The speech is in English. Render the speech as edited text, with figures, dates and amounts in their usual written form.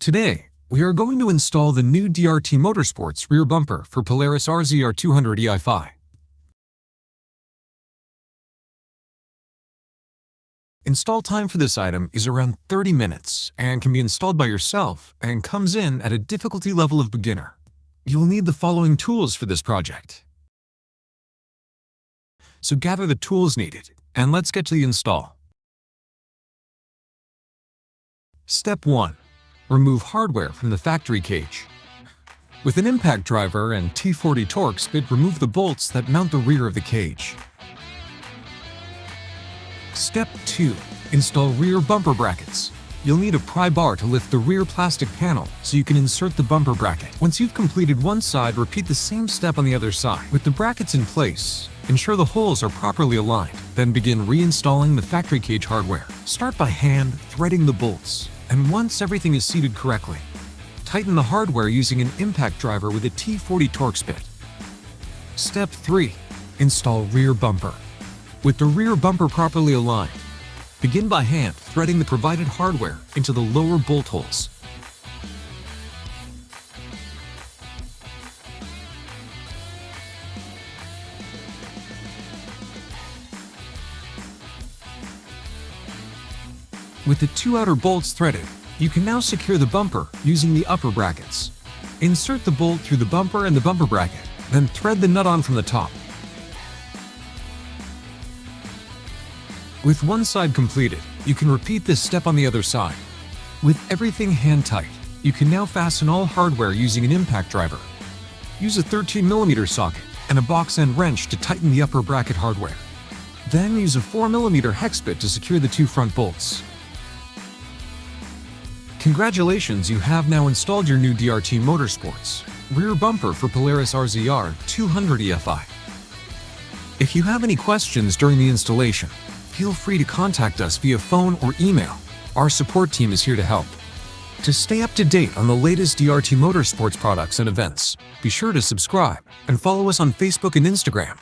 Today, we are going to install the new DRT Motorsports Rear Bumper for Polaris RZR 200 EFI. Install time for this item is around 30 minutes and can be installed by yourself and comes in at a difficulty level of beginner. You'll need the following tools for this project. So gather the tools needed and let's get to the install. Step 1. Remove hardware from the factory cage. With an impact driver and T40 Torx bit, remove the bolts that mount the rear of the cage. Step 2. Install rear bumper brackets. You'll need a pry bar to lift the rear plastic panel so you can insert the bumper bracket. Once you've completed one side, repeat the same step on the other side. With the brackets in place, ensure the holes are properly aligned. Then begin reinstalling the factory cage hardware. Start by hand threading the bolts, and once everything is seated correctly, tighten the hardware using an impact driver with a T40 Torx bit. Step 3. Install rear bumper. With the rear bumper properly aligned, begin by hand threading the provided hardware into the lower bolt holes. With the two outer bolts threaded, you can now secure the bumper using the upper brackets. Insert the bolt through the bumper and the bumper bracket, then thread the nut on from the top. With one side completed, you can repeat this step on the other side. With everything hand tight, you can now fasten all hardware using an impact driver. Use a 13mm socket and a box end wrench to tighten the upper bracket hardware. Then use a 4mm hex bit to secure the two front bolts. Congratulations, you have now installed your new DRT Motorsports Rear Bumper for Polaris RZR 200 EFI. If you have any questions during the installation, feel free to contact us via phone or email. Our support team is here to help. To stay up to date on the latest DRT Motorsports products and events, be sure to subscribe and follow us on Facebook and Instagram.